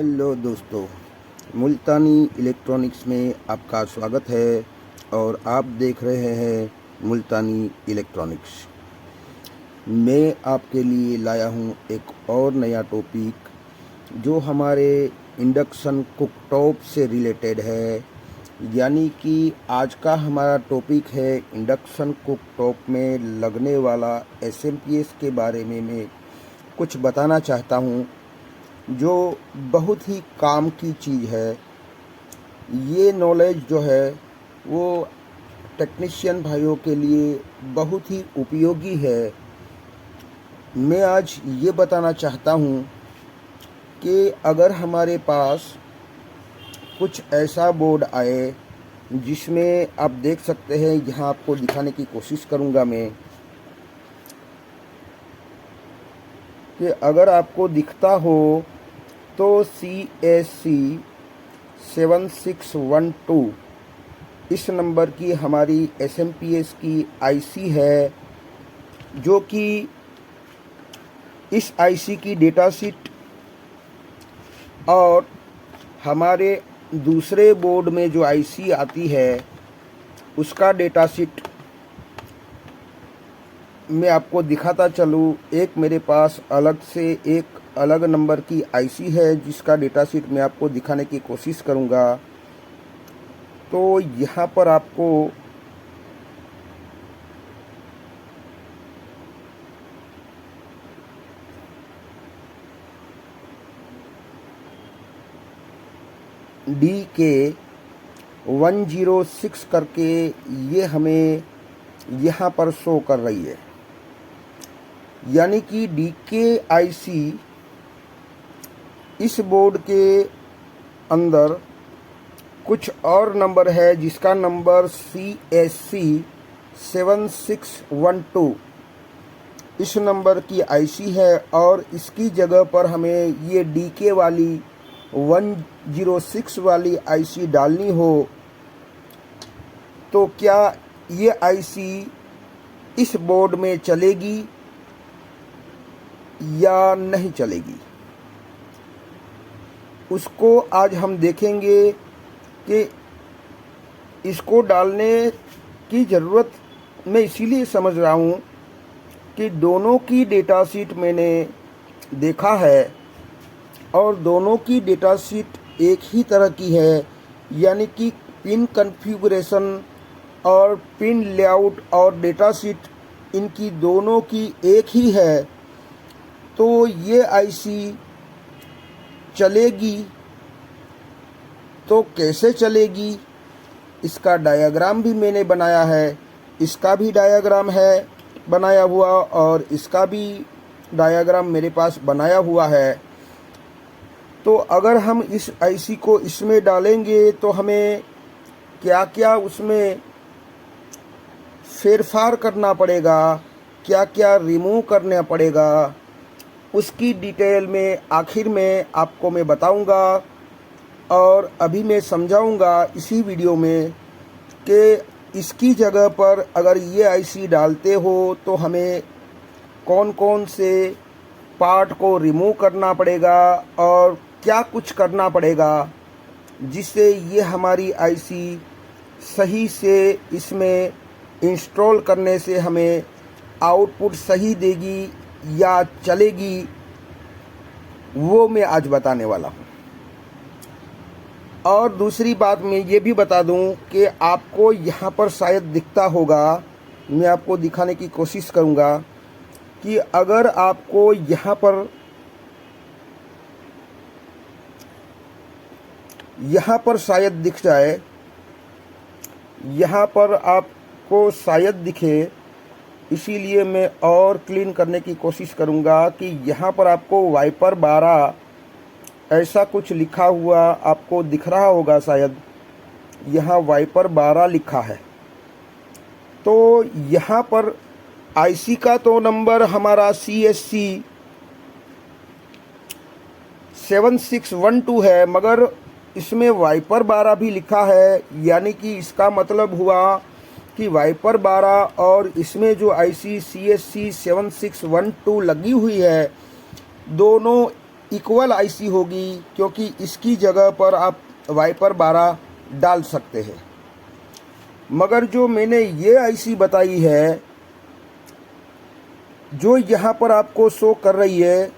Hello दोस्तों, मुल्तानी electronics में आपका स्वागत है और आप देख रहे हैं मुल्तानी इलेक्ट्रॉनिक्स। मैं आपके लिए लाया हूं एक और नया टॉपिक जो हमारे इंडक्शन कुकटॉप से रिलेटेड है। यानी कि आज का हमारा टॉपिक है इंडक्शन कुकटॉप में लगने वाला एसएमपीएस के बारे में मैं कुछ बताना चाहता हूं, जो बहुत ही काम की चीज़ है। ये नॉलेज जो है वो टेक्नीशियन भाइयों के लिए बहुत ही उपयोगी है। मैं आज ये बताना चाहता हूँ कि अगर हमारे पास कुछ ऐसा बोर्ड आए जिसमें आप देख सकते हैं, यहाँ आपको दिखाने की कोशिश करूँगा मैं, कि अगर आपको दिखता हो तो CSC 7612 इस नंबर की हमारी SMPS की IC है, जो कि इस IC की डेटा शीट और हमारे दूसरे बोर्ड में जो IC आती है उसका डेटा शीट मैं आपको दिखाता चलूँ। एक मेरे पास अलग से एक अलग नंबर की IC है जिसका डेटा शीट मैं आपको दिखाने की कोशिश करूँगा। तो यहाँ पर आपको DK106 करके ये हमें यहाँ पर शो कर रही है। यानी कि DK IC इस बोर्ड के अंदर कुछ और नंबर है जिसका नंबर CSC 7612 इस नंबर की IC है, और इसकी जगह पर हमें ये DK वाली 106 वाली IC डालनी हो तो क्या ये IC इस बोर्ड में चलेगी या नहीं चलेगी, उसको आज हम देखेंगे। कि इसको डालने की ज़रूरत मैं इसीलिए समझ रहा हूँ कि दोनों की डेटा शीट मैंने देखा है और दोनों की डेटा शीट एक ही तरह की है। यानी कि पिन कॉन्फ़िगरेशन और पिन लेआउट और डेटा शीट इनकी दोनों की एक ही है। तो ये IC चलेगी तो कैसे चलेगी, इसका डायग्राम भी मैंने बनाया है। इसका भी डायग्राम है बनाया हुआ और इसका भी डायग्राम मेरे पास बनाया हुआ है। तो अगर हम इस IC को इसमें डालेंगे तो हमें क्या क्या उसमें फेरफार करना पड़ेगा, क्या क्या रिमूव करना पड़ेगा, उसकी डिटेल में आखिर में आपको मैं बताऊंगा। और अभी मैं समझाऊंगा इसी वीडियो में कि इसकी जगह पर अगर ये IC डालते हो तो हमें कौन कौन से पार्ट को रिमूव करना पड़ेगा और क्या कुछ करना पड़ेगा जिससे ये हमारी IC सही से इसमें इंस्टॉल करने से हमें आउटपुट सही देगी या चलेगी, वो मैं आज बताने वाला हूँ। और दूसरी बात मैं ये भी बता दूं कि आपको यहाँ पर शायद दिखता होगा, मैं आपको दिखाने की कोशिश करूँगा कि अगर आपको यहाँ पर शायद दिख जाए, यहाँ पर आपको शायद दिखे, इसीलिए मैं और क्लीन करने की कोशिश करूँगा कि यहाँ पर आपको वाइपर 12 ऐसा कुछ लिखा हुआ आपको दिख रहा होगा। शायद यहाँ वाइपर 12 लिखा है। तो यहाँ पर IC का तो नंबर हमारा CSC 7612 है, मगर इसमें वाइपर 12 भी लिखा है। यानी कि इसका मतलब हुआ कि वाइपर 12 और इसमें जो IC CSC 7612 लगी हुई है, दोनों इक्वल आईसी होगी, क्योंकि इसकी जगह पर आप वाइपर 12 डाल सकते हैं। मगर जो मैंने ये आईसी बताई है, जो यहाँ पर आपको शो कर रही है,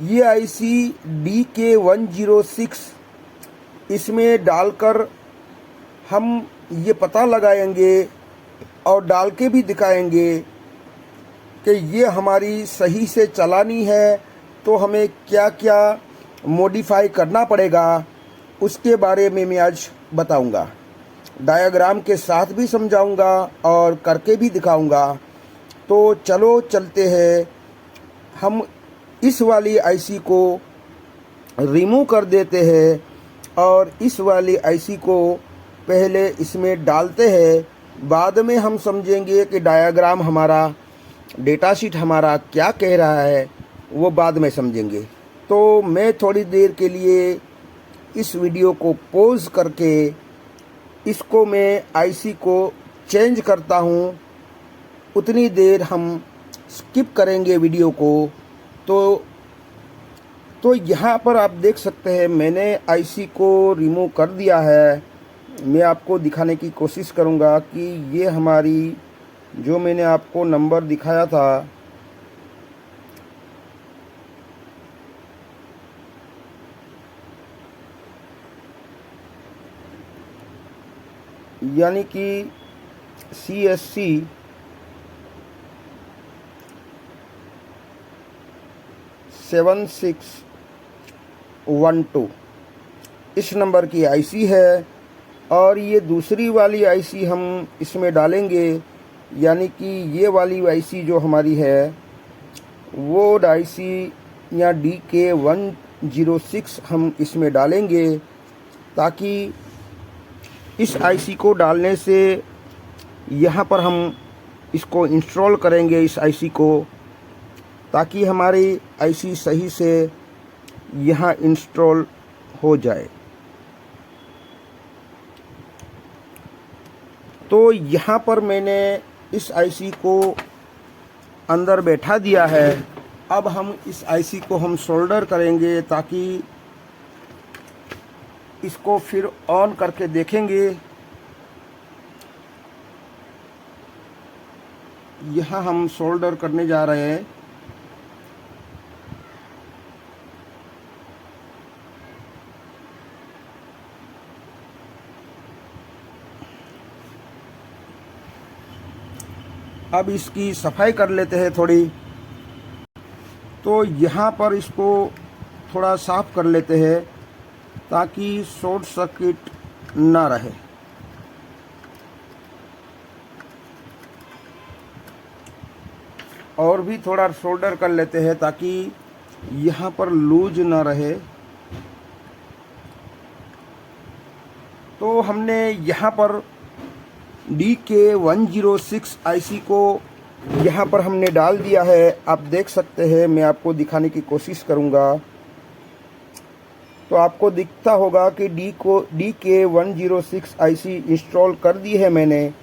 ये आईसी DK106, इसमें डालकर हम ये पता लगाएंगे और डाल के भी दिखाएंगे कि ये हमारी सही से चलानी है तो हमें क्या क्या मॉडिफाई करना पड़ेगा, उसके बारे में मैं आज बताऊंगा। डायग्राम के साथ भी समझाऊंगा और करके भी दिखाऊंगा। तो चलो चलते हैं, हम इस वाली आईसी को रिमूव कर देते हैं और इस वाली आईसी को पहले इसमें डालते हैं। बाद में हम समझेंगे कि डायग्राम हमारा, डेटा शीट हमारा क्या कह रहा है, वो बाद में समझेंगे। तो मैं थोड़ी देर के लिए इस वीडियो को पॉज करके इसको मैं आईसी को चेंज करता हूँ। उतनी देर हम स्किप करेंगे वीडियो को। तो यहाँ पर आप देख सकते हैं, मैंने आईसी को रिमूव कर दिया है। मैं आपको दिखाने की कोशिश करूँगा कि ये हमारी, जो मैंने आपको नंबर दिखाया था, यानी कि CSC 7612 इस नंबर की आईसी है। और ये दूसरी वाली आईसी हम इसमें डालेंगे, यानी कि ये वाली आईसी जो हमारी है, वो आईसी या DK106 हम इसमें डालेंगे, ताकि इस आईसी को डालने से यहाँ पर हम इसको इंस्टॉल करेंगे, इस आईसी को, ताकि हमारी आईसी सही से यहाँ इंस्टॉल हो जाए। तो यहाँ पर मैंने इस आईसी को अंदर बैठा दिया है। अब हम इस आईसी को हम सोल्डर करेंगे, ताकि इसको फिर ऑन करके देखेंगे। यहाँ हम सोल्डर करने जा रहे हैं। अब इसकी सफाई कर लेते हैं थोड़ी। तो यहाँ पर इसको थोड़ा साफ कर लेते हैं, ताकि शॉर्ट सर्किट ना रहे। और भी थोड़ा सोल्डर कर लेते हैं, ताकि यहाँ पर लूज ना रहे। तो हमने यहाँ पर DK106 आईसी को यहाँ पर हमने डाल दिया है। आप देख सकते हैं, मैं आपको दिखाने की कोशिश करूँगा तो आपको दिखता होगा कि DK106 आईसी इंस्टॉल कर दी है मैंने।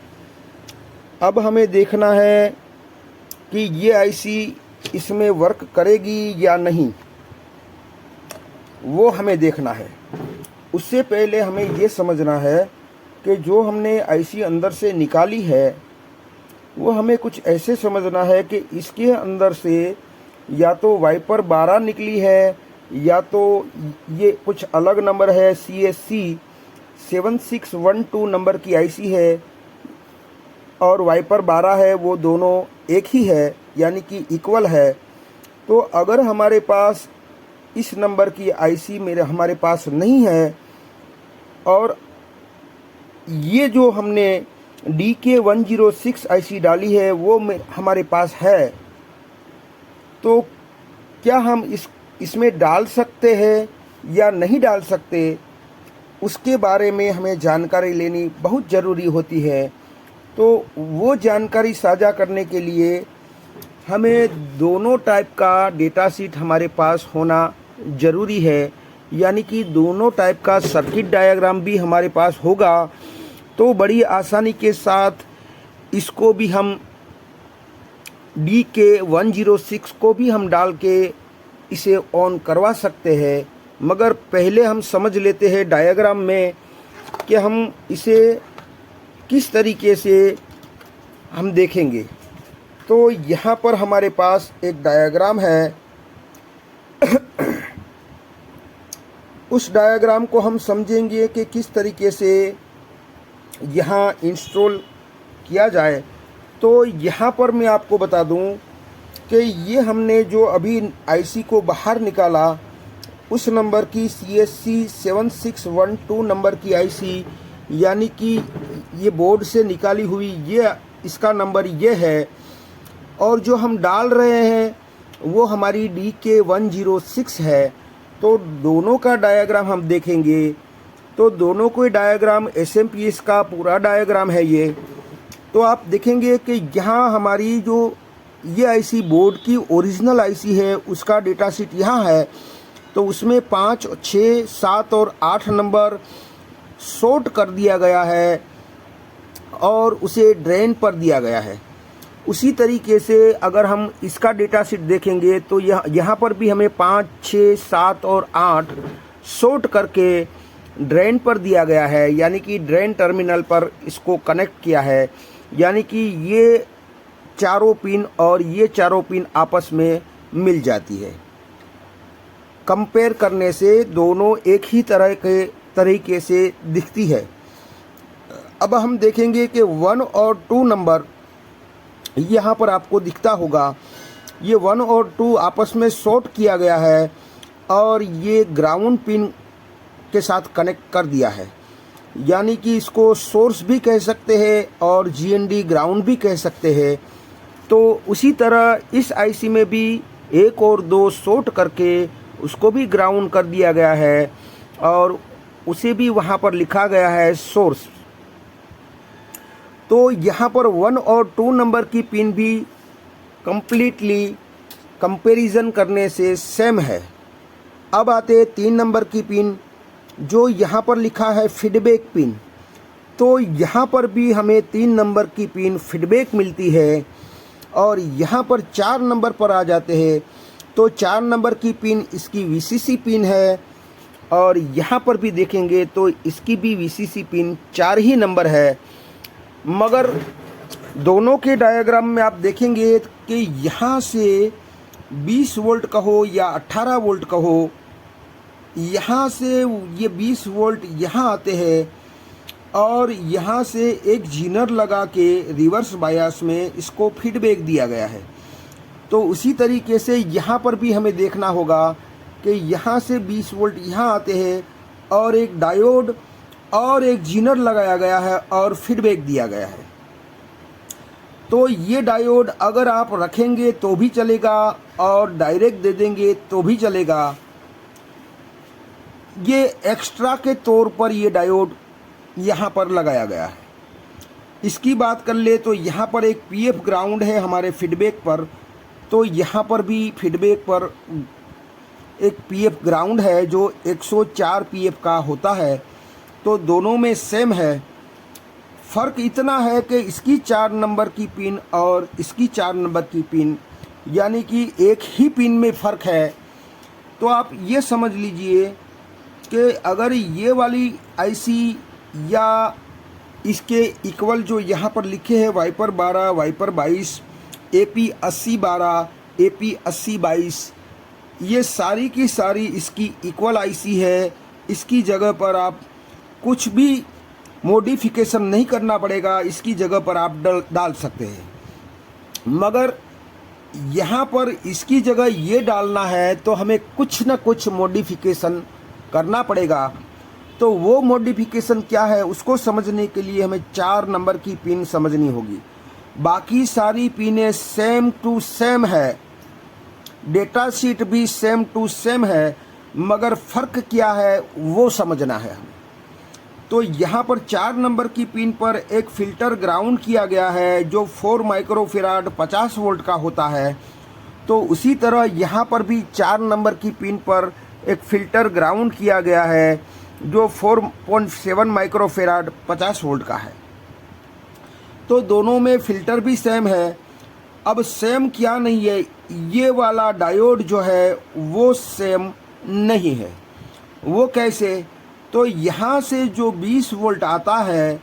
अब हमें देखना है कि ये आईसी इसमें वर्क करेगी या नहीं, वो हमें देखना है। उससे पहले हमें ये समझना है कि जो हमने आईसी अंदर से निकाली है, वो हमें कुछ ऐसे समझना है कि इसके अंदर से या तो वाइपर 12 निकली है, या तो ये कुछ अलग नंबर है, CSC 7612 नंबर की आईसी है, और वाइपर 12 है, वो दोनों एक ही है, यानी कि इक्वल है। तो अगर हमारे पास इस नंबर की आईसी हमारे पास नहीं है, और ये जो हमने DK106 आईसी डाली है वो हमारे पास है, तो क्या हम इसमें डाल सकते हैं या नहीं डाल सकते, उसके बारे में हमें जानकारी लेनी बहुत ज़रूरी होती है। तो वो जानकारी साझा करने के लिए हमें दोनों टाइप का डेटा शीट हमारे पास होना ज़रूरी है, यानी कि दोनों टाइप का सर्किट डायग्राम भी हमारे पास होगा। तो बड़ी आसानी के साथ इसको भी हम DK106 को भी हम डाल के इसे ऑन करवा सकते हैं। मगर पहले हम समझ लेते हैं डायग्राम में कि हम इसे किस तरीके से हम देखेंगे। तो यहाँ पर हमारे पास एक डायग्राम है। उस डायग्राम को हम समझेंगे कि किस तरीके से यहाँ इंस्टॉल किया जाए। तो यहाँ पर मैं आपको बता दूँ कि ये हमने जो अभी आईसी को बाहर निकाला, उस नंबर की CSC 7612 नंबर की आईसी, यानी कि ये बोर्ड से निकाली हुई ये इसका नंबर ये है। और जो हम डाल रहे हैं वो हमारी DK106 है। तो दोनों का डायग्राम हम देखेंगे तो दोनों कोई डायग्राम SMPS का पूरा डायग्राम है ये। तो आप देखेंगे कि यहाँ हमारी जो ये आईसी बोर्ड की ओरिजिनल आईसी है, उसका डेटा शीट यहाँ है। तो उसमें 5, 6, 7 और 8 नंबर शॉर्ट कर दिया गया है और उसे ड्रेन पर दिया गया है। उसी तरीके से अगर हम इसका डेटा शीट देखेंगे तो यहाँ पर भी हमें 5, 6, 7 और 8 शॉर्ट करके ड्रेन पर दिया गया है, यानी कि ड्रेन टर्मिनल पर इसको कनेक्ट किया है। यानी कि ये चारों पिन और ये चारों पिन आपस में मिल जाती है। कंपेयर करने से दोनों एक ही तरह के तरीके से दिखती है। अब हम देखेंगे कि 1 और 2 नंबर यहाँ पर आपको दिखता होगा। ये 1 और 2 आपस में शॉर्ट किया गया है और ये ग्राउंड पिन के साथ कनेक्ट कर दिया है, यानी कि इसको सोर्स भी कह सकते हैं और GND ग्राउंड भी कह सकते हैं। तो उसी तरह इस आईसी में भी 1 और 2 शॉर्ट करके उसको भी ग्राउंड कर दिया गया है और उसे भी वहाँ पर लिखा गया है सोर्स। तो यहाँ पर 1 और 2 नंबर की पिन भी कंप्लीटली कंपैरिजन करने से सेम है। अब आते 3 नंबर की पिन, जो यहाँ पर लिखा है फीडबैक पिन। तो यहाँ पर भी हमें 3 नंबर की पिन फीडबैक मिलती है। और यहाँ पर 4 नंबर पर आ जाते हैं तो 4 नंबर की पिन इसकी VCC पिन है। और यहाँ पर भी देखेंगे तो इसकी भी VCC पिन 4 ही नंबर है। मगर दोनों के डायग्राम में आप देखेंगे कि यहाँ से 20 वोल्ट कहो या 18 वोल्ट कहो, यहाँ से ये 20 वोल्ट यहाँ आते हैं और यहाँ से एक जीनर लगा के रिवर्स बायस में इसको फीडबैक दिया गया है। तो उसी तरीके से यहाँ पर भी हमें देखना होगा कि यहाँ से 20 वोल्ट यहाँ आते हैं और एक डायोड और एक जीनर लगाया गया है और फीडबैक दिया गया है। तो ये डायोड अगर आप रखेंगे तो भी चलेगा और डायरेक्ट दे देंगे तो भी चलेगा। ये एक्स्ट्रा के तौर पर ये डायोड यहाँ पर लगाया गया है। इसकी बात कर ले तो यहाँ पर एक PF ग्राउंड है हमारे फीडबैक पर। तो यहाँ पर भी फीडबैक पर एक PF ग्राउंड है जो 104 PF का होता है। तो दोनों में सेम है। फ़र्क इतना है कि इसकी 4 नंबर की पिन और इसकी 4 नंबर की पिन, यानी कि एक ही पिन में फ़र्क है। तो आप ये समझ लीजिए कि अगर ये वाली आईसी या इसके इक्वल जो यहाँ पर लिखे हैं वाइपर 12, वाइपर 22, AP 8012, AP 8022, ये सारी की सारी इसकी इक्वल आईसी है। इसकी जगह पर आप कुछ भी मॉडिफिकेशन नहीं करना पड़ेगा, इसकी जगह पर आप डाल सकते हैं। मगर यहाँ पर इसकी जगह ये डालना है तो हमें कुछ न कुछ मॉडिफिकेशन करना पड़ेगा। तो वो मॉडिफिकेशन क्या है उसको समझने के लिए हमें 4 नंबर की पिन समझनी होगी। बाकी सारी पिनें सेम टू सेम है, डेटा शीट भी सेम टू सेम है, मगर फ़र्क क्या है वो समझना है हमें। तो यहाँ पर 4 नंबर की पिन पर एक फ़िल्टर ग्राउंड किया गया है जो 4 माइक्रोफेराड 50 वोल्ट का होता है। तो उसी तरह यहाँ पर भी 4 नंबर की पिन पर एक फ़िल्टर ग्राउंड किया गया है जो 4.7 माइक्रोफेराड 50 वोल्ट का है। तो दोनों में फ़िल्टर भी सेम है अब सेम क्या नहीं है, ये वाला डायोड जो है वो सेम नहीं है। वो कैसे? तो यहाँ से जो 20 वोल्ट आता है,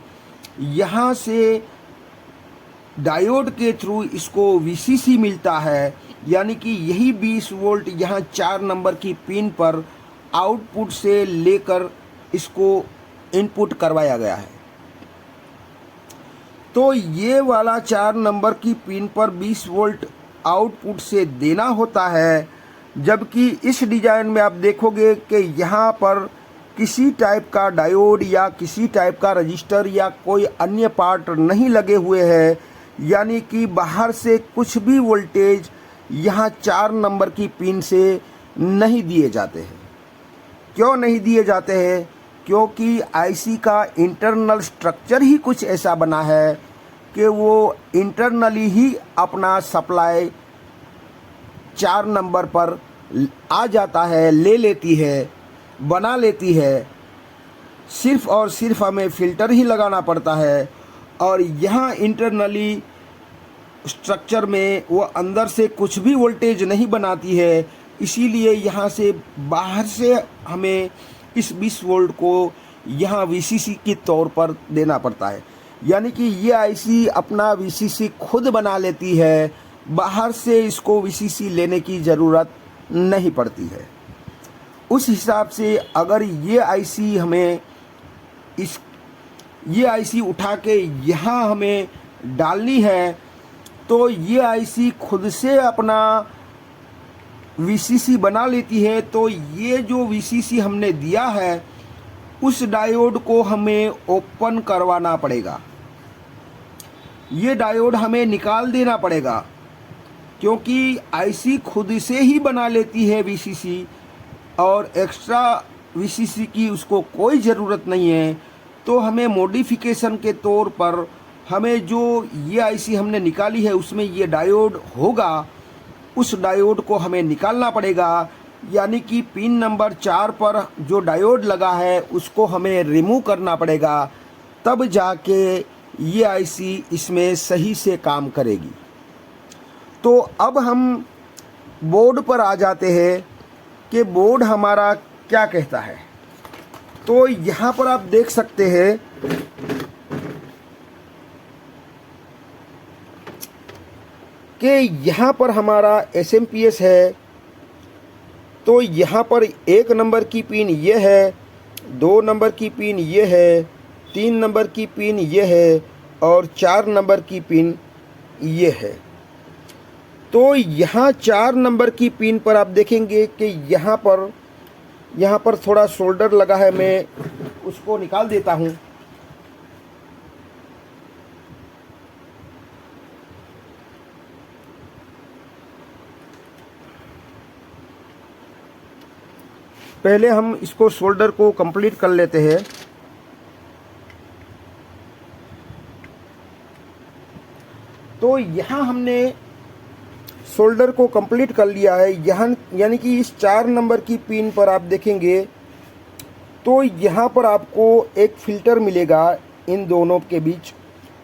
यहाँ से डायोड के थ्रू इसको VCC मिलता है, यानी कि यही 20 वोल्ट यहाँ 4 नंबर की पिन पर आउटपुट से लेकर इसको इनपुट करवाया गया है। तो ये वाला 4 नंबर की पिन पर 20 वोल्ट आउटपुट से देना होता है, जबकि इस डिज़ाइन में आप देखोगे कि यहाँ पर किसी टाइप का डायोड या किसी टाइप का रजिस्टर या कोई अन्य पार्ट नहीं लगे हुए हैं, यानी कि बाहर से कुछ भी वोल्टेज यहाँ 4 नंबर की पिन से नहीं दिए जाते हैं। क्यों नहीं दिए जाते हैं? क्योंकि आईसी का इंटरनल स्ट्रक्चर ही कुछ ऐसा बना है कि वो इंटरनली ही अपना सप्लाई 4 नंबर पर आ जाता है, ले लेती है, बना लेती है। सिर्फ और सिर्फ हमें फ़िल्टर ही लगाना पड़ता है, और यहाँ इंटरनली स्ट्रक्चर में वो अंदर से कुछ भी वोल्टेज नहीं बनाती है। इसीलिए यहाँ से बाहर से हमें इस 20 वोल्ट को यहाँ VCC के तौर पर देना पड़ता है, यानी कि ये आईसी अपना VCC खुद बना लेती है, बाहर से इसको VCC लेने की ज़रूरत नहीं पड़ती है। उस हिसाब से अगर ये आईसी हमें ये आईसी उठा के यहाँ हमें डालनी है, तो ये आईसी खुद से अपना VCC बना लेती है। तो ये जो VCC हमने दिया है, उस डायोड को हमें ओपन करवाना पड़ेगा, ये डायोड हमें निकाल देना पड़ेगा, क्योंकि आईसी खुद से ही बना लेती है VCC, और एक्स्ट्रा VCC की उसको कोई ज़रूरत नहीं है। तो हमें मॉडिफिकेशन के तौर पर हमें जो ये आईसी हमने निकाली है उसमें ये डायोड होगा, उस डायोड को हमें निकालना पड़ेगा, यानी कि पिन नंबर 4 पर जो डायोड लगा है उसको हमें रिमूव करना पड़ेगा, तब जाके ये आईसी इसमें सही से काम करेगी। तो अब हम बोर्ड पर आ जाते हैं कि बोर्ड हमारा क्या कहता है। तो यहाँ पर आप देख सकते हैं कि यहाँ पर हमारा SMPS है। तो यहाँ पर 1 नंबर की पिन ये है, 2 नंबर की पिन ये है, 3 नंबर की पिन ये है, और 4 नंबर की पिन ये है। तो यहाँ 4 नंबर की पिन पर आप देखेंगे कि यहाँ पर थोड़ा सोल्डर लगा है, मैं उसको निकाल देता हूँ। पहले हम इसको सोल्डर को कंप्लीट कर लेते हैं। तो यहाँ हमने सोल्डर को कंप्लीट कर लिया है। यहाँ यानी कि इस 4 नंबर की पिन पर आप देखेंगे तो यहाँ पर आपको एक फ़िल्टर मिलेगा इन दोनों के बीच,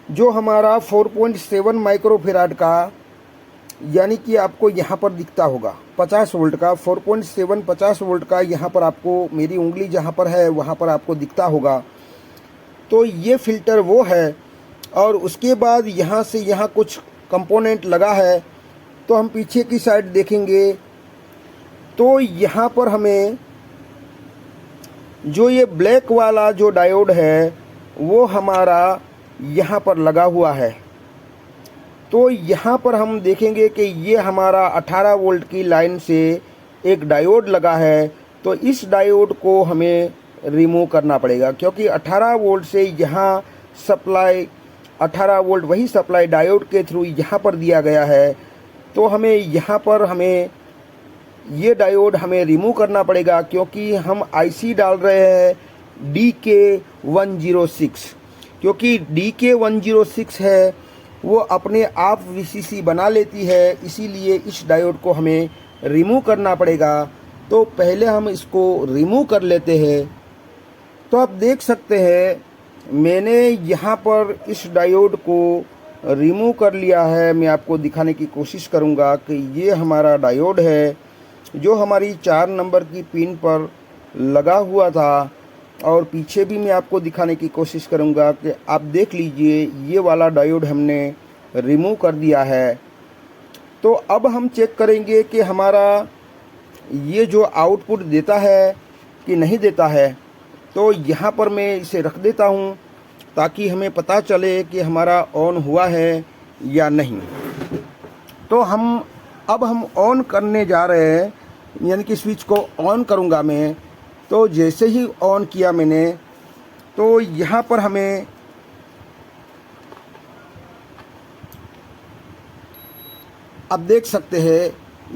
जो हमारा 4.7 माइक्रोफेराड का, यानी कि आपको यहाँ पर दिखता होगा 50 वोल्ट का, 4.7 50 वोल्ट का यहाँ पर आपको, मेरी उंगली जहाँ पर है वहाँ पर आपको दिखता होगा। तो ये फ़िल्टर वो है। और उसके बाद यहाँ से यहाँ कुछ कंपोनेंट लगा है। तो हम पीछे की साइड देखेंगे तो यहाँ पर हमें जो ये ब्लैक वाला जो डायोड है वो हमारा यहाँ पर लगा हुआ है। तो यहाँ पर हम देखेंगे कि ये हमारा 18 वोल्ट की लाइन से एक डायोड लगा है। तो इस डायोड को हमें रिमूव करना पड़ेगा, क्योंकि 18 वोल्ट से यहाँ सप्लाई 18 वोल्ट वही सप्लाई डायोड के थ्रू यहाँ पर दिया गया है। तो हमें यहाँ पर ये डायोड हमें रिमूव करना पड़ेगा, क्योंकि हम आईसी डाल रहे हैं DK106, क्योंकि DK106 है वो अपने आप VCC बना लेती है, इसीलिए इस डायोड को हमें रिमूव करना पड़ेगा। तो पहले हम इसको रिमूव कर लेते हैं। तो आप देख सकते हैं मैंने यहाँ पर इस डायोड को रिमूव कर लिया है। मैं आपको दिखाने की कोशिश करूंगा कि ये हमारा डायोड है जो हमारी 4 नंबर की पिन पर लगा हुआ था, और पीछे भी मैं आपको दिखाने की कोशिश करूंगा कि आप देख लीजिए ये वाला डायोड हमने रिमूव कर दिया है। तो अब हम चेक करेंगे कि हमारा ये जो आउटपुट देता है कि नहीं देता है। तो यहाँ पर मैं इसे रख देता हूँ ताकि हमें पता चले कि हमारा ऑन हुआ है या नहीं। तो अब हम ऑन करने जा रहे हैं, यानी कि स्विच को ऑन करूँगा मैं। तो जैसे ही ऑन किया मैंने, तो यहाँ पर हमें आप देख सकते हैं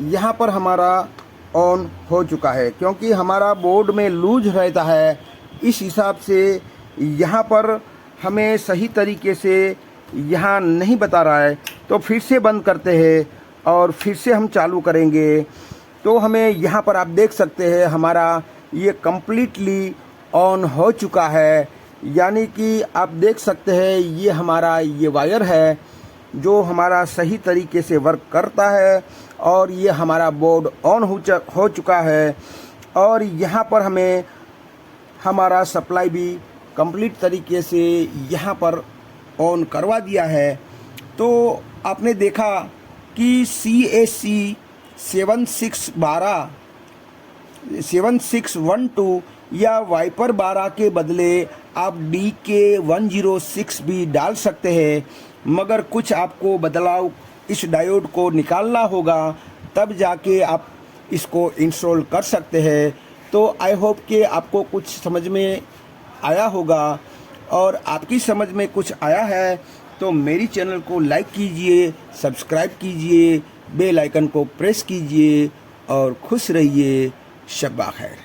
यहाँ पर हमारा ऑन हो चुका है, क्योंकि हमारा बोर्ड में लूज रहता है। इस हिसाब से यहाँ पर हमें सही तरीके से यहाँ नहीं बता रहा है। तो फिर से बंद करते हैं और फिर से हम चालू करेंगे। तो हमें यहाँ पर आप देख सकते हैं हमारा ये कम्प्लीटली ऑन हो चुका है। यानी कि आप देख सकते हैं ये हमारा ये वायर है जो हमारा सही तरीके से वर्क करता है, और ये हमारा बोर्ड ऑन हो चुका है। और यहाँ पर हमें हमारा सप्लाई भी कंप्लीट तरीके से यहाँ पर ऑन करवा दिया है। तो आपने देखा कि CAC 7612 या वाइपर 12 के बदले आप DK106 भी डाल सकते हैं, मगर कुछ आपको बदलाव इस डायोड को निकालना होगा, तब जाके आप इसको इंस्टॉल कर सकते हैं। तो आई होप कि आपको कुछ समझ में आया होगा, और आपकी समझ में कुछ आया है तो मेरी चैनल को लाइक कीजिए, सब्सक्राइब कीजिए, बेल आइकन को प्रेस कीजिए, और खुश रहिए। शब्बा खैर।